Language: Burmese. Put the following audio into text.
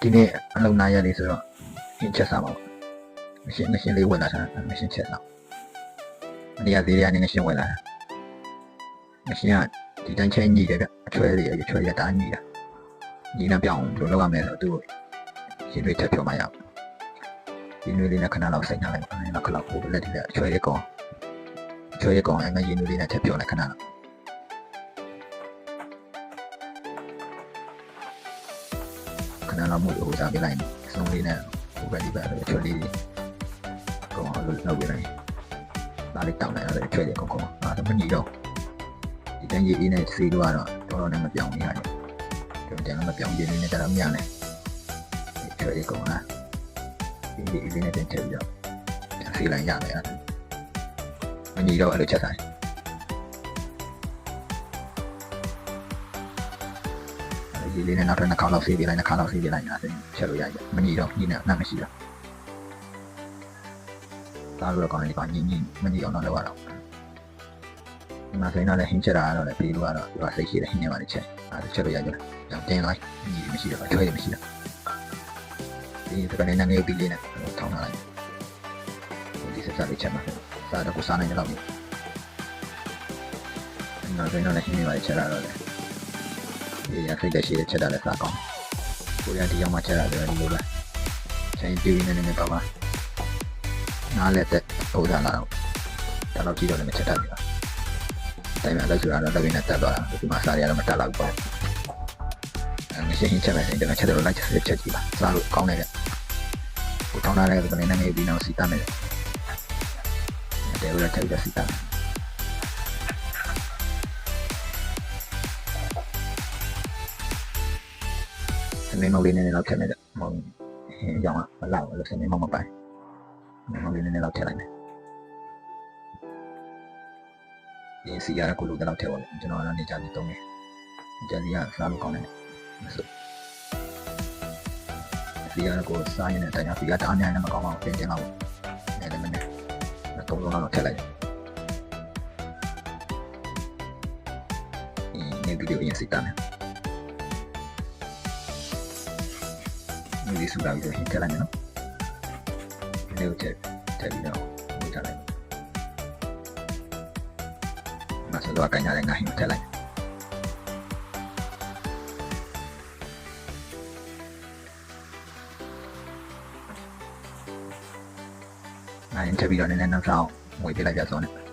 ဒီနေ့အလုံးနာရလေးဆိုတော့ဟင်းချက်စားပါမရှင်းလေးဝင်လာတာမရှင်းချက်တော့ဒီကသေးရနေငရှင်းဝင်လာတာမရှင်းကဒီတိုင်းချင်းညီတယ်ဗျအချွဲလေးအချွဲရတာညီတာညီနေပြောင်းဘယ်လိုလုပ်ရမလဲဆိုတော့သူရှင်တွေထပ်ပြောမှရအောင်ဒီနွေလေးနဲ့ခဏလောက်စိတ်ထားလိုက်ပါနောက်ခဏပို့လက်တွေအချွဲရကောင်အဲ့မရင်းနွေလေးနဲ့ထပ်ပြောလိုက်ခဏလောက်ခဏလောက်မှုဟိုစားပေးလိုက်စုံလေးနဲ့ဟိုဘက်ဒီဘက်အချွဲလေးကောင်လောက်ပေးလိုက်ဒါလေးတောင်းလိုက်တော့အချွဲရကောင်အဲ့ဒါမညီတော့ဒီတိုင်းရေးအေးနဲ့စီးလို့ကတော့တော်နဲ့မပြောင်းနေရတယ်ကျွန်တော်မပြောင်းပြင်းနေကြတော့မြန်တယ်ချွဲရကောင်လားဒီအေးနဲ့တင်ချက်ပြီးတော့စီးလိုက်ရတယ်အဲ့မညီတော့အဲ့လိုချက်ဆိုင်ဒီလေးနဲ့နောက်ထပ်နှစ်ခါလောက်စီးပြလိုက်နှစ်ခါလောက်စီးပြလိုက်အဲ့ချက်လို့ရတယ်မညီတော့ညီနဲ့အမရှိတော့ဒါလိုကောင်းနေပါညီမညီအောင်တော့လုပ်ရတော့ဒီမှာဆိုရင်တော့လည်းဟင်းချက်တာကတော့လည်းပြီးလို့ကတော့ဒီကစိတ်ရှိတယ်ဟင်းနေပါလေချက်အဲ့ချက်လို့ရတယ်ကြောင်တင်းလိုက်ညီမရှိတော့ချွဲရမရှိတော့ဒီစကနေနဲ့ငယ်ပြီးလေးနဲ့ထောင်းထားလိုက်ဒီစက်လေးချက်မှာစားတော့ကိုစားနိုင်တယ်လို့ဒီမှာဆိုရင်တော့လည်းဟင်းနေပါလေချက်တာတော့လေဒီရဖိတ်တဲ့ရှိတဲ့ချက်တာလည်းစားကောင်းကိုရဒီရောက်မှချက်တာလည်းဒီလိုပဲချိန်ပြင်းနေနေပါပါနားလက်တဲ့ပုံစံလာတော့ဒါတော့ကြည့်တော့လည်းမချက်တတ်ဘူးတိုင်မှာလိုက်ဆိုတာတော့တပင်းနဲ့တက်သွားတာဒီမှာစားရတော့မတက်တော့ဘူးမရှင်းချက်ပဲဒီမှာချက်တော့လိုက်ချက်ကြည့်ပါစားလို့ကောင်းတယ်ဗျကိုထောင်းထားတဲ့ကနေနေပြီးတော့စီတတ်မယ်တယ်လို့ချက်ပြီးစီတတ်စနေမောင်လေးနဲ့လောက်ထည့်မယ်မောင်ရောင်းမလောက်လို့စနေမောင်မပိုင်မောင်လေးနဲ့လောက်ထည့်လိုက်မယ်ဒီစီရကိုလိုတော့ထည့်ပါမယ်ကျွန်တော်ကနေကြပြီးသုံးမယ်ကြစီရစားလို့ကောင်းတယ်ဆိုစီရကိုစားရင်လည်းတရားစီရတအားများနေမကောင်းအောင်ပြင်တင်အောင်အဲ့ဒါမနဲ့သုံးလုံးလောက်ထည့်လိုက်ဒီဗီဒီယိုရင်းစီတမ်းဒီစူလာပြီးတော့ထည့်လိုက်မယ်နော်ဒီလိုထည့်ပြီးတော့ထည့်လိုက်မဆတော့ကိုင်းရတယ်ငါဟင်းထည့်လိုက်ငါဟင်းထည့်ပြီးတော့နည်းနည်းနောက်ဆောင်ဝေးပြလိုက်ကြစောနဲ့